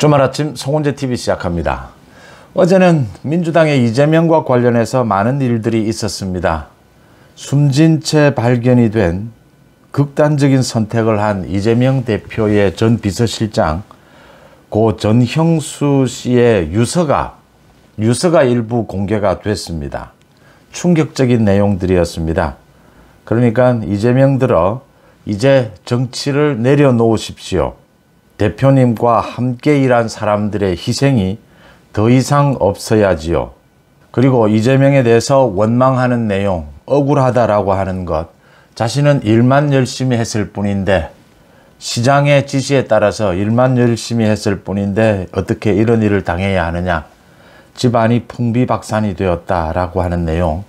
주말 아침 송은재TV 시작합니다. 어제는 민주당의 이재명과 관련해서 많은 일들이 있었습니다. 숨진 채 발견이 된 극단적인 선택을 한 이재명 대표의 전 비서실장 고 전형수 씨의 유서가 일부 공개가 됐습니다. 충격적인 내용들이었습니다. 그러니까 이재명 들어 이제 정치를 내려놓으십시오. 대표님과 함께 일한 사람들의 희생이 더 이상 없어야지요. 그리고 이재명에 대해서 원망하는 내용, 억울하다라고 하는 것, 자신은 일만 열심히 했을 뿐인데, 시장의 지시에 따라서 일만 열심히 했을 뿐인데 어떻게 이런 일을 당해야 하느냐, 집안이 풍비박산이 되었다라고 하는 내용,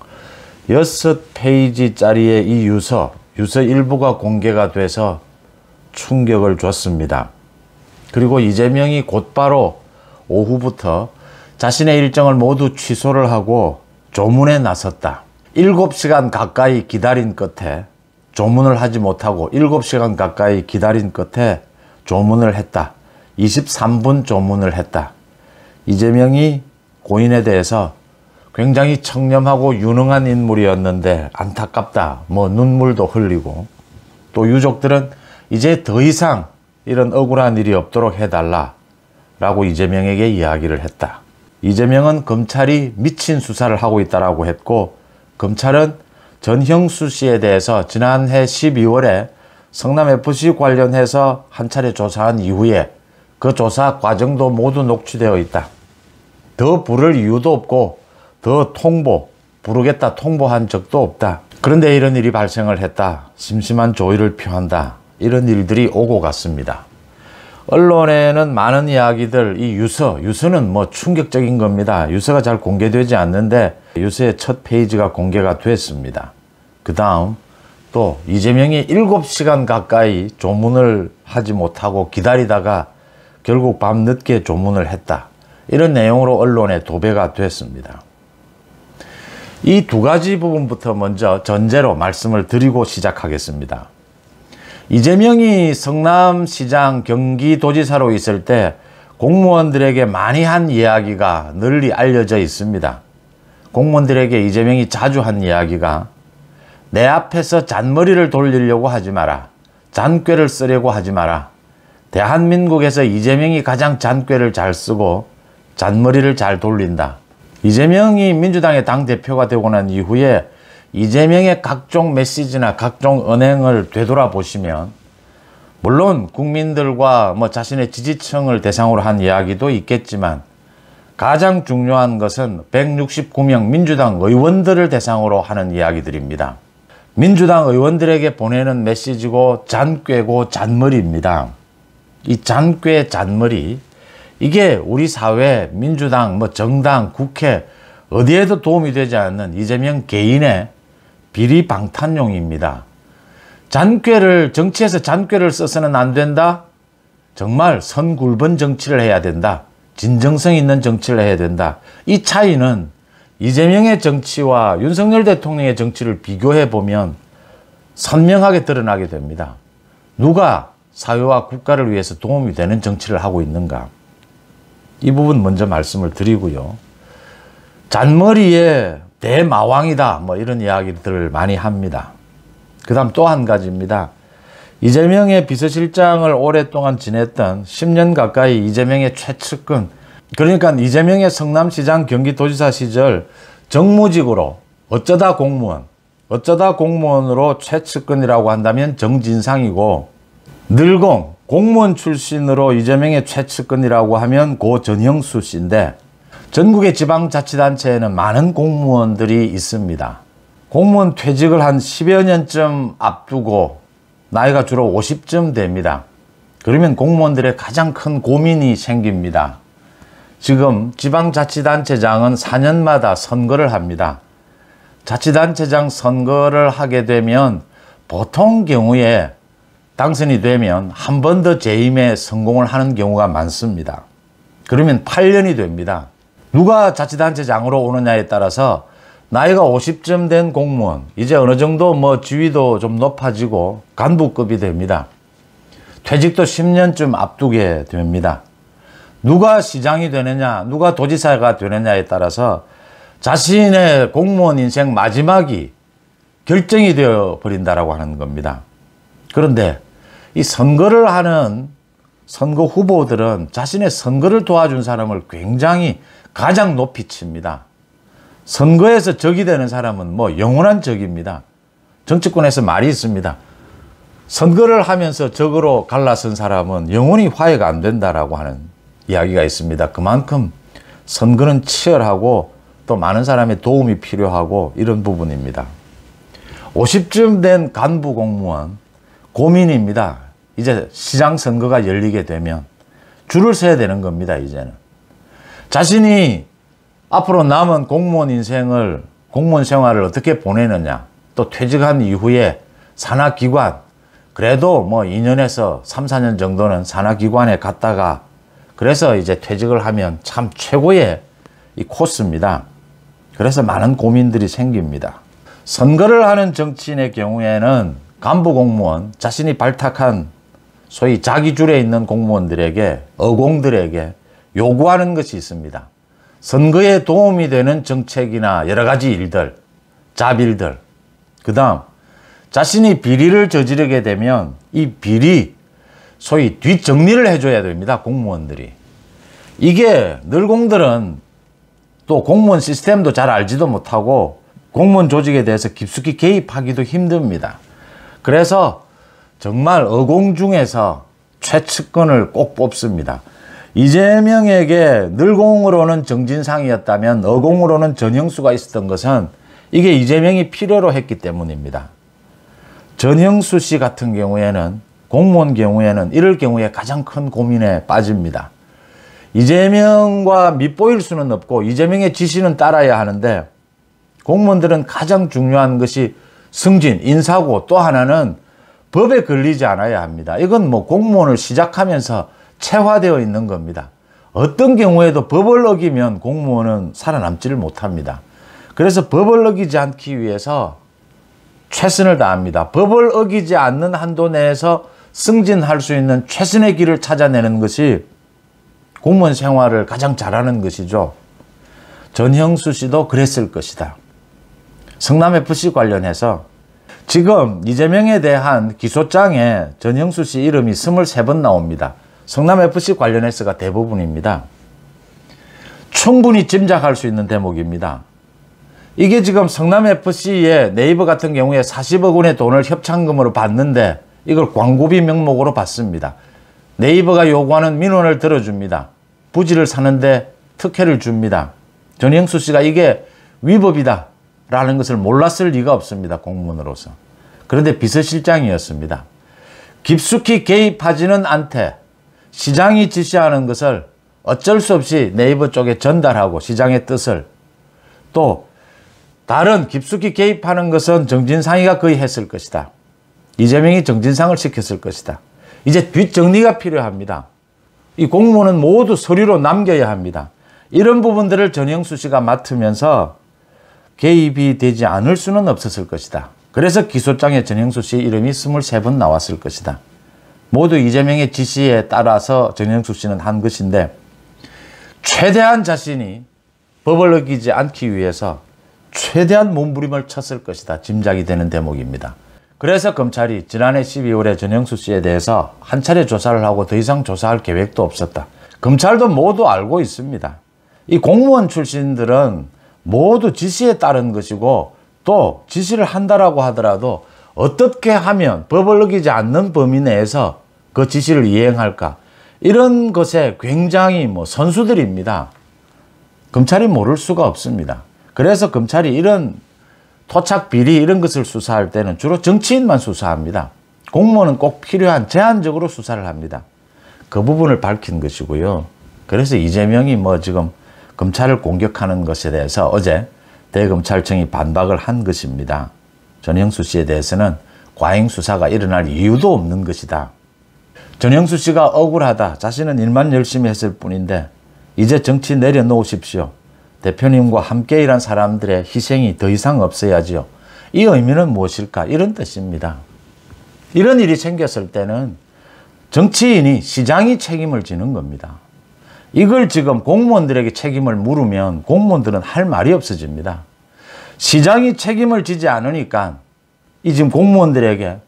6페이지짜리의 이 유서 일부가 공개가 돼서 충격을 줬습니다. 그리고 이재명이 곧바로 오후부터 자신의 일정을 모두 취소를 하고 조문에 나섰다. 7시간 가까이 기다린 끝에 조문을 하지 못하고 7시간 가까이 기다린 끝에 조문을 했다. 23분 조문을 했다. 이재명이 고인에 대해서 굉장히 청렴하고 유능한 인물이었는데 안타깝다. 눈물도 흘리고, 또 유족들은 이제 더 이상 이런 억울한 일이 없도록 해달라 라고 이재명에게 이야기를 했다. 이재명은 검찰이 미친 수사를 하고 있다라고 했고, 검찰은 전형수 씨에 대해서 지난해 12월에 성남FC 관련해서 한 차례 조사한 이후에 그 조사 과정도 모두 녹취되어 있다. 더 부를 이유도 없고 더 부르겠다 통보한 적도 없다. 그런데 이런 일이 발생을 했다. 심심한 조의를 표한다. 이런 일들이 오고 갔습니다. 언론에는 많은 이야기들, 이 유서는 충격적인 겁니다. 유서가 잘 공개되지 않는데 유서의 첫 페이지가 공개가 됐습니다. 그 다음 또 이재명이 7시간 가까이 조문을 하지 못하고 기다리다가 결국 밤늦게 조문을 했다. 이런 내용으로 언론에 도배가 됐습니다. 이 두 가지 부분부터 먼저 전제로 말씀을 드리고 시작하겠습니다. 이재명이 성남시장 경기도지사로 있을 때 공무원들에게 많이 한 이야기가 널리 알려져 있습니다. 공무원들에게 이재명이 자주 한 이야기가, 내 앞에서 잔머리를 돌리려고 하지 마라. 잔꾀를 쓰려고 하지 마라. 대한민국에서 이재명이 가장 잔꾀를 잘 쓰고 잔머리를 잘 돌린다. 이재명이 민주당의 당대표가 되고 난 이후에 이재명의 각종 메시지나 각종 언행을 되돌아보시면, 물론 국민들과 자신의 지지층을 대상으로 한 이야기도 있겠지만 가장 중요한 것은 169명 민주당 의원들을 대상으로 하는 이야기들입니다. 민주당 의원들에게 보내는 메시지고 잔꾀고 잔머리입니다. 이 잔꾀, 잔머리, 이게 우리 사회, 민주당, 정당, 국회 어디에도 도움이 되지 않는 이재명 개인의 비리방탄용입니다. 정치에서 잔꾀를 써서는 안 된다? 정말 선굴번 정치를 해야 된다. 진정성 있는 정치를 해야 된다. 이 차이는 이재명의 정치와 윤석열 대통령의 정치를 비교해 보면 선명하게 드러나게 됩니다. 누가 사회와 국가를 위해서 도움이 되는 정치를 하고 있는가? 이 부분 먼저 말씀을 드리고요. 잔머리의 대마왕이다. 이런 이야기들을 많이 합니다. 그 다음 또 한 가지입니다. 이재명의 비서실장을 오랫동안 지냈던 10년 가까이 이재명의 최측근, 그러니까 이재명의 성남시장 경기도지사 시절 정무직으로 어쩌다 공무원으로 최측근이라고 한다면 정진상이고, 늘공 공무원 출신으로 이재명의 최측근이라고 하면 고 전형수 씨인데, 전국의 지방자치단체에는 많은 공무원들이 있습니다. 공무원 퇴직을 한 10여 년쯤 앞두고 나이가 주로 50쯤 됩니다. 그러면 공무원들의 가장 큰 고민이 생깁니다. 지금 지방자치단체장은 4년마다 선거를 합니다. 자치단체장 선거를 하게 되면 보통 경우에 당선이 되면 한 번 더 재임에 성공을 하는 경우가 많습니다. 그러면 8년이 됩니다. 누가 자치단체장으로 오느냐에 따라서 나이가 50쯤 된 공무원, 이제 어느 정도 지위도 좀 높아지고 간부급이 됩니다. 퇴직도 10년쯤 앞두게 됩니다. 누가 시장이 되느냐, 누가 도지사가 되느냐에 따라서 자신의 공무원 인생 마지막이 결정이 되어 버린다라고 하는 겁니다. 그런데 이 선거를 하는 선거 후보들은 자신의 선거를 도와준 사람을 굉장히 가장 높이 칩니다. 선거에서 적이 되는 사람은 뭐 영원한 적입니다. 정치권에서 말이 있습니다. 선거를 하면서 적으로 갈라선 사람은 영원히 화해가 안 된다라고 하는 이야기가 있습니다. 그만큼 선거는 치열하고 또 많은 사람의 도움이 필요하고 이런 부분입니다. 50쯤 된 간부 공무원 고민입니다. 이제 시장 선거가 열리게 되면 줄을 서야 되는 겁니다. 이제는 자신이 앞으로 남은 공무원 인생을, 공무원 생활을 어떻게 보내느냐, 또 퇴직한 이후에 산하기관, 그래도 뭐 2년에서 3, 4년 정도는 산하기관에 갔다가 그래서 이제 퇴직을 하면 참 최고의 이 코스입니다. 그래서 많은 고민들이 생깁니다. 선거를 하는 정치인의 경우에는 간부 공무원, 자신이 발탁한 소위 자기 줄에 있는 공무원들에게, 어공들에게 요구하는 것이 있습니다. 선거에 도움이 되는 정책이나 여러 가지 일들, 잡일들. 그 다음, 자신이 비리를 저지르게 되면 이 비리, 소위 뒷정리를 해줘야 됩니다. 공무원들이. 이게 늘공들은 또 공무원 시스템도 잘 알지도 못하고 공무원 조직에 대해서 깊숙이 개입하기도 힘듭니다. 그래서 정말 어공 중에서 최측근을 꼭 뽑습니다. 이재명에게 늘공으로는 정진상이었다면 어공으로는 전형수가 있었던 것은 이게 이재명이 필요로 했기 때문입니다. 전형수 씨 같은 경우에는, 공무원 경우에는 이럴 경우에 가장 큰 고민에 빠집니다. 이재명과 밑보일 수는 없고 이재명의 지시는 따라야 하는데 공무원들은 가장 중요한 것이 승진, 인사고 또 하나는 법에 걸리지 않아야 합니다. 이건 뭐 공무원을 시작하면서 체화되어 있는 겁니다. 어떤 경우에도 법을 어기면 공무원은 살아남지를 못합니다. 그래서 법을 어기지 않기 위해서 최선을 다합니다. 법을 어기지 않는 한도 내에서 승진할 수 있는 최선의 길을 찾아내는 것이 공무원 생활을 가장 잘하는 것이죠. 전형수 씨도 그랬을 것이다. 성남FC 관련해서 지금 이재명에 대한 기소장에 전형수 씨 이름이 23번 나옵니다. 성남FC 관련해서가 대부분입니다. 충분히 짐작할 수 있는 대목입니다. 이게 지금 성남FC의 네이버 같은 경우에 40억 원의 돈을 협찬금으로 받는데 이걸 광고비 명목으로 받습니다. 네이버가 요구하는 민원을 들어줍니다. 부지를 사는데 특혜를 줍니다. 전형수 씨가 이게 위법이다 라는 것을 몰랐을 리가 없습니다. 공무원으로서. 그런데 비서실장이었습니다. 깊숙이 개입하지는 않되 시장이 지시하는 것을 어쩔 수 없이 네이버 쪽에 전달하고 시장의 뜻을, 또 다른 깊숙이 개입하는 것은 정진상이가 거의 했을 것이다. 이재명이 정진상을 시켰을 것이다. 이제 뒷정리가 필요합니다. 이 공무원은 모두 서류로 남겨야 합니다. 이런 부분들을 전형수 씨가 맡으면서 개입이 되지 않을 수는 없었을 것이다. 그래서 기소장에 전형수 씨 이름이 23번 나왔을 것이다. 모두 이재명의 지시에 따라서 전형수 씨는 한 것인데 최대한 자신이 법을 어기지 않기 위해서 최대한 몸부림을 쳤을 것이다. 짐작이 되는 대목입니다. 그래서 검찰이 지난해 12월에 전형수 씨에 대해서 한 차례 조사를 하고 더 이상 조사할 계획도 없었다. 검찰도 모두 알고 있습니다. 이 공무원 출신들은 모두 지시에 따른 것이고 또 지시를 한다라고 하더라도 어떻게 하면 법을 어기지 않는 범위 내에서 그 지시를 이행할까, 이런 것에 굉장히 선수들입니다. 검찰이 모를 수가 없습니다. 그래서 검찰이 이런 토착 비리 이런 것을 수사할 때는 주로 정치인만 수사합니다. 공무원은 꼭 필요한 제한적으로 수사를 합니다. 그 부분을 밝힌 것이고요. 그래서 이재명이 지금 검찰을 공격하는 것에 대해서 어제 대검찰청이 반박을 한 것입니다. 전형수 씨에 대해서는 과잉 수사가 일어날 이유도 없는 것이다. 전형수 씨가 억울하다. 자신은 일만 열심히 했을 뿐인데 이제 정치 내려놓으십시오. 대표님과 함께 일한 사람들의 희생이 더 이상 없어야지요. 이 의미는 무엇일까? 이런 뜻입니다. 이런 일이 생겼을 때는 정치인이, 시장이 책임을 지는 겁니다. 이걸 지금 공무원들에게 책임을 물으면 공무원들은 할 말이 없어집니다. 시장이 책임을 지지 않으니까 이 지금 공무원들에게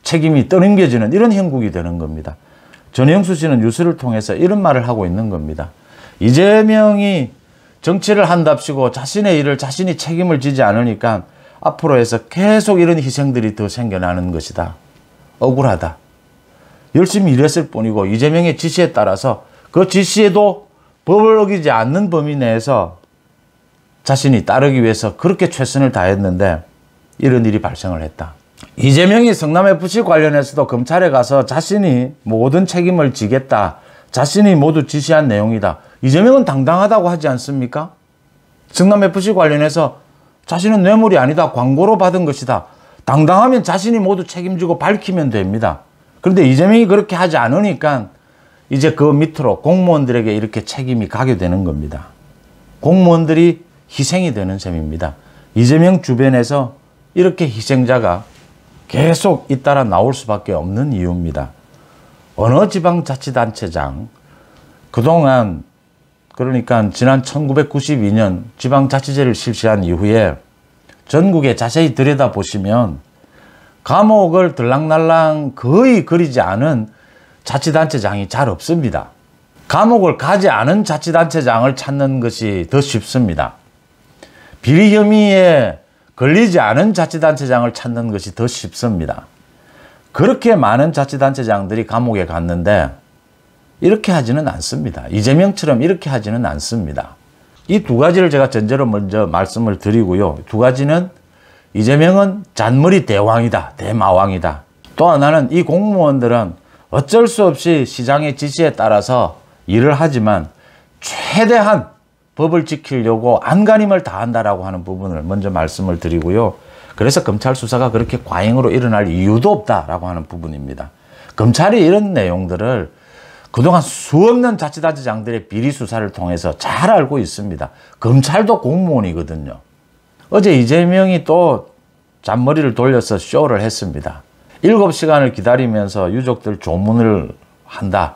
책임이 떠넘겨지는 이런 형국이 되는 겁니다. 전영수 씨는 뉴스를 통해서 이런 말을 하고 있는 겁니다. 이재명이 정치를 한답시고 자신의 일을 자신이 책임을 지지 않으니까 앞으로 해서 계속 이런 희생들이 더 생겨나는 것이다. 억울하다. 열심히 일했을 뿐이고 이재명의 지시에 따라서 그 지시에도 법을 어기지 않는 범위 내에서 자신이 따르기 위해서 그렇게 최선을 다했는데 이런 일이 발생을 했다. 이재명이 성남FC 관련해서도 검찰에 가서 자신이 모든 책임을 지겠다. 자신이 모두 지시한 내용이다. 이재명은 당당하다고 하지 않습니까? 성남FC 관련해서 자신은 뇌물이 아니다. 광고로 받은 것이다. 당당하면 자신이 모두 책임지고 밝히면 됩니다. 그런데 이재명이 그렇게 하지 않으니까 이제 그 밑으로 공무원들에게 이렇게 책임이 가게 되는 겁니다. 공무원들이 희생이 되는 셈입니다. 이재명 주변에서 이렇게 희생자가 계속 잇따라 나올 수밖에 없는 이유입니다. 어느 지방자치단체장 그동안 그러니까 지난 1992년 지방자치제를 실시한 이후에 전국에 자세히 들여다보시면 감옥을 들락날락 거의 그리지 않은 자치단체장이 잘 없습니다. 감옥을 가지 않은 자치단체장을 찾는 것이 더 쉽습니다. 비리 혐의에 걸리지 않은 자치단체장을 찾는 것이 더 쉽습니다. 그렇게 많은 자치단체장들이 감옥에 갔는데 이렇게 하지는 않습니다. 이재명처럼 이렇게 하지는 않습니다. 이 두 가지를 제가 전제로 먼저 말씀을 드리고요. 두 가지는 이재명은 잔머리 대왕이다. 대마왕이다. 또 하나는 이 공무원들은 어쩔 수 없이 시장의 지시에 따라서 일을 하지만 최대한 법을 지키려고 안간힘을 다한다라고 하는 부분을 먼저 말씀을 드리고요. 그래서 검찰 수사가 그렇게 과잉으로 일어날 이유도 없다라고 하는 부분입니다. 검찰이 이런 내용들을 그동안 수없는 자치단체장들의 비리 수사를 통해서 잘 알고 있습니다. 검찰도 공무원이거든요. 어제 이재명이 또 잔머리를 돌려서 쇼를 했습니다. 7시간을 기다리면서 유족들 조문을 한다.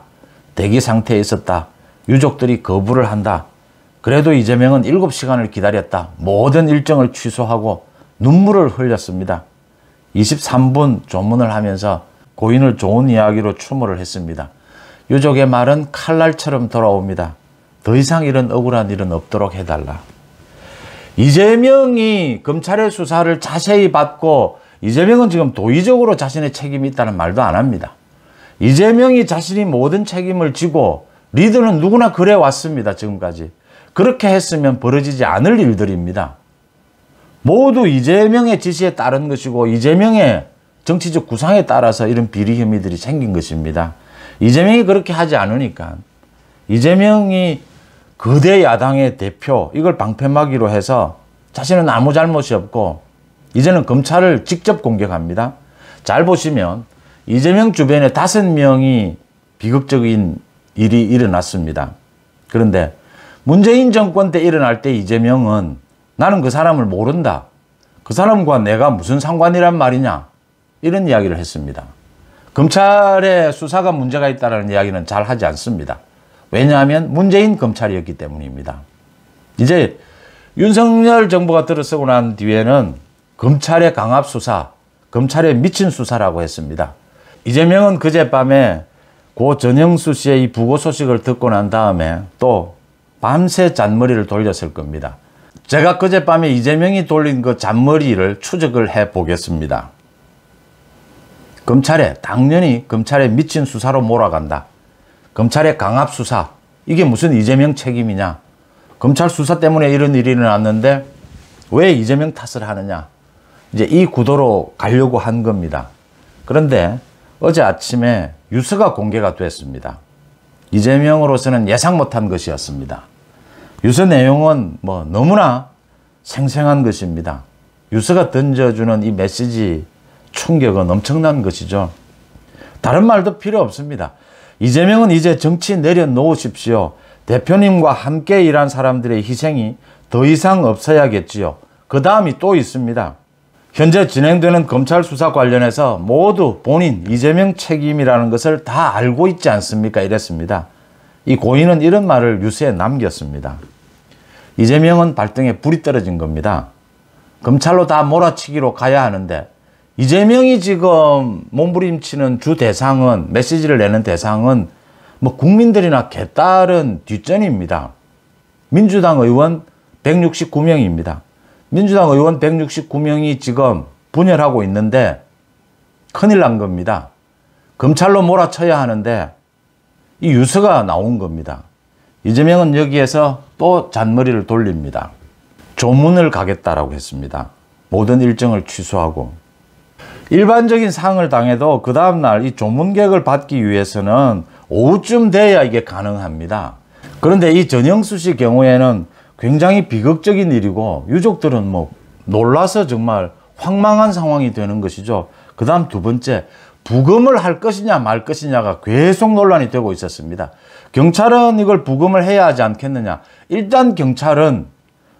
대기 상태에 있었다. 유족들이 거부를 한다. 그래도 이재명은 7시간을 기다렸다. 모든 일정을 취소하고 눈물을 흘렸습니다. 23분 조문을 하면서 고인을 좋은 이야기로 추모를 했습니다. 유족의 말은 칼날처럼 돌아옵니다. 더 이상 이런 억울한 일은 없도록 해달라. 이재명이 검찰의 수사를 자세히 받고 이재명은 지금 도의적으로 자신의 책임이 있다는 말도 안 합니다. 이재명이 자신이 모든 책임을 지고 리더는 누구나 그래 왔습니다. 지금까지. 그렇게 했으면 벌어지지 않을 일들입니다. 모두 이재명의 지시에 따른 것이고 이재명의 정치적 구상에 따라서 이런 비리 혐의들이 생긴 것입니다. 이재명이 그렇게 하지 않으니까 이재명이 거대 야당의 대표 이걸 방패막이로 해서 자신은 아무 잘못이 없고 이제는 검찰을 직접 공격합니다. 잘 보시면 이재명 주변에 5명이 비극적인 일이 일어났습니다. 그런데 문재인 정권 때 일어날 때 이재명은 나는 그 사람을 모른다. 그 사람과 내가 무슨 상관이란 말이냐. 이런 이야기를 했습니다. 검찰의 수사가 문제가 있다는 이야기는 잘 하지 않습니다. 왜냐하면 문재인 검찰이었기 때문입니다. 이제 윤석열 정부가 들어서고 난 뒤에는 검찰의 강압 수사, 검찰의 미친 수사라고 했습니다. 이재명은 그젯밤에 고 전영수 씨의 이 부고 소식을 듣고 난 다음에 또 밤새 잔머리를 돌렸을 겁니다. 제가 그젯밤에 이재명이 돌린 그 잔머리를 추적을 해 보겠습니다. 당연히 검찰의 미친 수사로 몰아간다. 검찰의 강압 수사, 이게 무슨 이재명 책임이냐. 검찰 수사 때문에 이런 일이 일어났는데 왜 이재명 탓을 하느냐. 이제 이 구도로 가려고 한 겁니다. 그런데 어제 아침에 유서가 공개가 됐습니다. 이재명으로서는 예상 못한 것이었습니다. 유서 내용은 너무나 생생한 것입니다. 유서가 던져주는 이 메시지 충격은 엄청난 것이죠. 다른 말도 필요 없습니다. 이재명은 이제 정치 내려놓으십시오. 대표님과 함께 일한 사람들의 희생이 더 이상 없어야겠지요. 그 다음이 또 있습니다. 현재 진행되는 검찰 수사 관련해서 모두 본인 이재명 책임이라는 것을 다 알고 있지 않습니까? 이랬습니다. 이 고인은 이런 말을 유서에 남겼습니다. 이재명은 발등에 불이 떨어진 겁니다. 검찰로 다 몰아치기로 가야 하는데 이재명이 지금 몸부림치는 주 대상은, 메시지를 내는 대상은 뭐 국민들이나 개딸은 뒷전입니다. 민주당 의원 169명입니다. 민주당 의원 169명이 지금 분열하고 있는데 큰일 난 겁니다. 검찰로 몰아쳐야 하는데 이 유서가 나온 겁니다. 이재명은 여기에서 또 잔머리를 돌립니다. 조문을 가겠다라고 했습니다. 모든 일정을 취소하고. 일반적인 상을 당해도 그 다음날 이 조문객을 받기 위해서는 오후쯤 돼야 이게 가능합니다. 그런데 이 전영수 씨 경우에는 굉장히 비극적인 일이고 유족들은 뭐 놀라서 정말 황망한 상황이 되는 것이죠. 그 다음 두 번째, 부검을 할 것이냐 말 것이냐가 계속 논란이 되고 있었습니다. 경찰은 이걸 부검을 해야 하지 않겠느냐. 일단 경찰은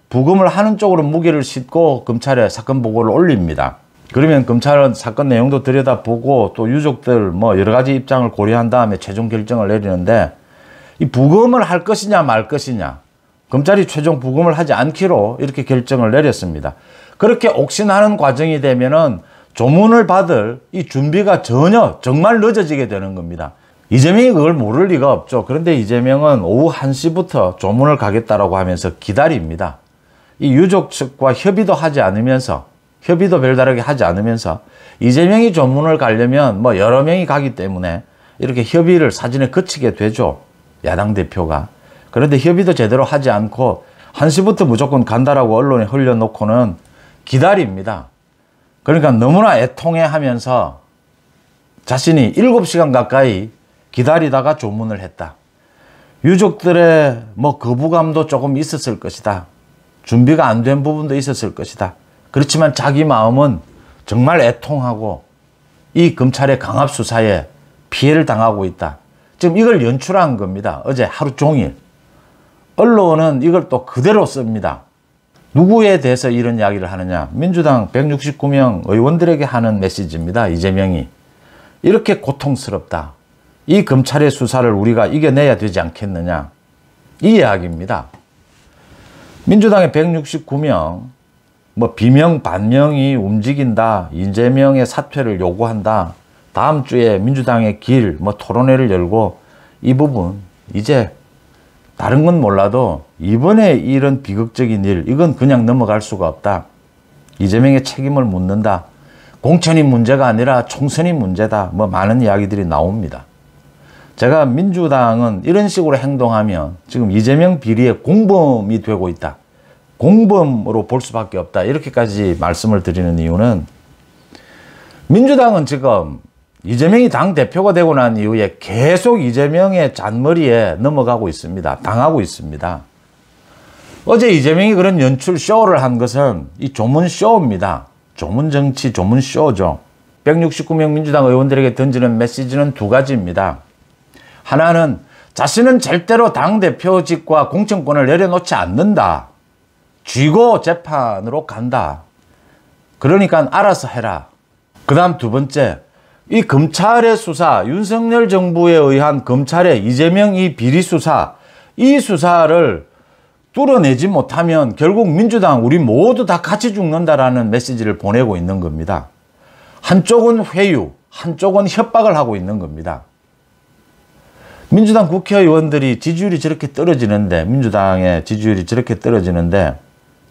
부검을 하는 쪽으로 무게를 싣고 검찰에 사건 보고를 올립니다. 그러면 검찰은 사건 내용도 들여다보고 또 유족들 뭐 여러 가지 입장을 고려한 다음에 최종 결정을 내리는데 이 부검을 할 것이냐 말 것이냐, 검찰이 최종 부검을 하지 않기로 이렇게 결정을 내렸습니다. 그렇게 옥신하는 과정이 되면은 조문을 받을 이 준비가 정말 늦어지게 되는 겁니다. 이재명이 그걸 모를 리가 없죠. 그런데 이재명은 오후 1시부터 조문을 가겠다라고 하면서 기다립니다. 이 유족 측과 협의도 별다르게 하지 않으면서 이재명이 조문을 가려면 뭐 여러 명이 가기 때문에 이렇게 협의를 사전에 거치게 되죠. 야당 대표가. 그런데 협의도 제대로 하지 않고 1시부터 무조건 간다라고 언론에 흘려놓고는 기다립니다. 그러니까 너무나 애통해하면서 자신이 7시간 가까이 기다리다가 조문을 했다. 유족들의 뭐 거부감도 조금 있었을 것이다. 준비가 안 된 부분도 있었을 것이다. 그렇지만 자기 마음은 정말 애통하고 이 검찰의 강압 수사에 피해를 당하고 있다. 지금 이걸 연출한 겁니다. 어제 하루 종일. 언론은 이걸 또 그대로 씁니다. 누구에 대해서 이런 이야기를 하느냐. 민주당 169명 의원들에게 하는 메시지입니다. 이재명이. 이렇게 고통스럽다. 이 검찰의 수사를 우리가 이겨내야 되지 않겠느냐. 이 이야기입니다. 민주당의 169명, 뭐 비명 반명이 움직인다. 이재명의 사퇴를 요구한다. 다음 주에 민주당의 길, 뭐 토론회를 열고 이 부분 이제 다른 건 몰라도 이번에 이런 비극적인 일, 이건 그냥 넘어갈 수가 없다. 이재명의 책임을 묻는다. 공천이 문제가 아니라 총선이 문제다. 뭐 많은 이야기들이 나옵니다. 제가 민주당은 이런 식으로 행동하면 지금 이재명 비리의 공범이 되고 있다. 공범으로 볼 수밖에 없다. 이렇게까지 말씀을 드리는 이유는 민주당은 지금 이재명이 당대표가 되고 난 이후에 계속 이재명의 잔머리에 넘어가고 있습니다. 당하고 있습니다. 어제 이재명이 그런 연출 쇼를 한 것은 이 조문 쇼입니다. 조문 정치, 조문 쇼죠. 169명 민주당 의원들에게 던지는 메시지는 두 가지입니다. 하나는 자신은 절대로 당대표직과 공천권을 내려놓지 않는다. 쥐고 재판으로 간다. 그러니까 알아서 해라. 그 다음 두 번째, 이 검찰의 수사, 윤석열 정부에 의한 검찰의 이재명 이 비리 수사, 이 수사를 뚫어내지 못하면 결국 민주당 우리 모두 다 같이 죽는다라는 메시지를 보내고 있는 겁니다. 한쪽은 회유, 한쪽은 협박을 하고 있는 겁니다. 민주당 국회의원들이 지지율이 저렇게 떨어지는데, 민주당의 지지율이 저렇게 떨어지는데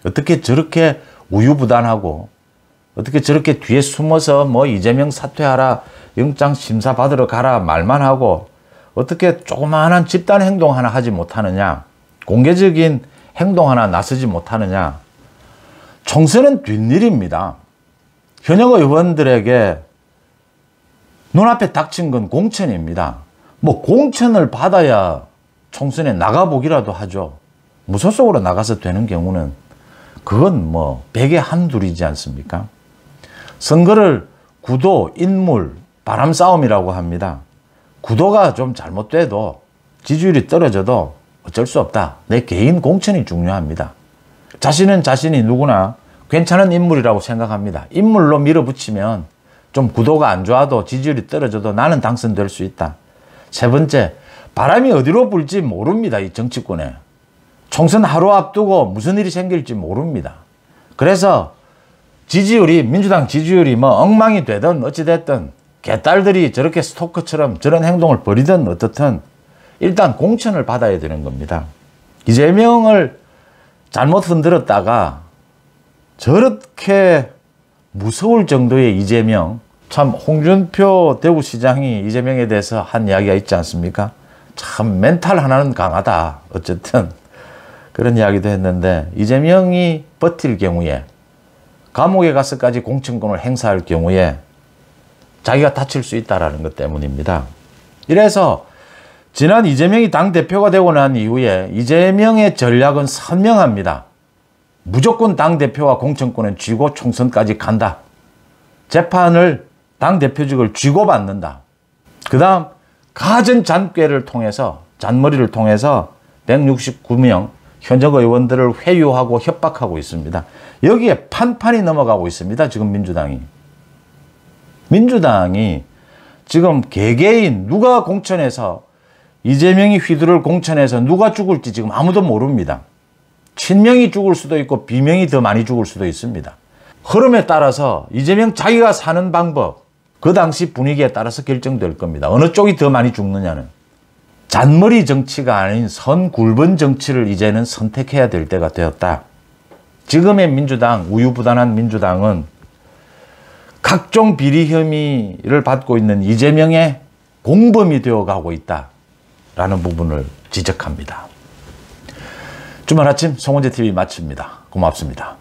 어떻게 저렇게 우유부단하고 어떻게 저렇게 뒤에 숨어서 뭐 이재명 사퇴하라, 영장 심사 받으러 가라 말만 하고 어떻게 조그마한 집단 행동 하나 하지 못하느냐, 공개적인 행동 하나 나서지 못하느냐. 총선은 뒷일입니다. 현역 의원들에게 눈앞에 닥친 건 공천입니다. 뭐 공천을 받아야 총선에 나가보기라도 하죠. 무소속으로 나가서 되는 경우는 그건 뭐 백에 한둘이지 않습니까? 선거를 구도, 인물, 바람 싸움이라고 합니다. 구도가 좀 잘못돼도 지지율이 떨어져도 어쩔 수 없다. 내 개인 공천이 중요합니다. 자신이 누구나 괜찮은 인물이라고 생각합니다. 인물로 밀어붙이면 좀 구도가 안 좋아도 지지율이 떨어져도 나는 당선될 수 있다. 세 번째, 바람이 어디로 불지 모릅니다. 이 정치권에. 총선 하루 앞두고 무슨 일이 생길지 모릅니다. 그래서 지지율이, 민주당 지지율이 뭐 엉망이 되든 어찌됐든 개딸들이 저렇게 스토커처럼 저런 행동을 벌이든 어떻든 일단 공천을 받아야 되는 겁니다. 이재명을 잘못 흔들었다가 저렇게 무서울 정도의 이재명, 참 홍준표 대구시장이 이재명에 대해서 한 이야기가 있지 않습니까? 참 멘탈 하나는 강하다. 어쨌든 그런 이야기도 했는데 이재명이 버틸 경우에 감옥에 가서까지 공천권을 행사할 경우에 자기가 다칠 수 있다는 것 때문입니다. 이래서 지난 이재명이 당대표가 되고 난 이후에 이재명의 전략은 선명합니다. 무조건 당대표와 공천권은 쥐고 총선까지 간다. 재판을 당대표직을 쥐고 받는다. 그 다음 가전 잔꾀를 통해서 잔머리를 통해서 169명 현역 의원들을 회유하고 협박하고 있습니다. 여기에 판판이 넘어가고 있습니다. 지금 민주당이 지금 개개인 누가 공천해서 이재명이 휘두를 공천해서 누가 죽을지 지금 아무도 모릅니다. 친명이 죽을 수도 있고 비명이 더 많이 죽을 수도 있습니다. 흐름에 따라서 이재명 자기가 사는 방법, 그 당시 분위기에 따라서 결정될 겁니다. 어느 쪽이 더 많이 죽느냐는. 잔머리 정치가 아닌 선굴번 정치를 이제는 선택해야 될 때가 되었다. 지금의 민주당, 우유부단한 민주당은 각종 비리 혐의를 받고 있는 이재명의 공범이 되어가고 있다라는 부분을 지적합니다. 주말 아침 송원재 TV 마칩니다. 고맙습니다.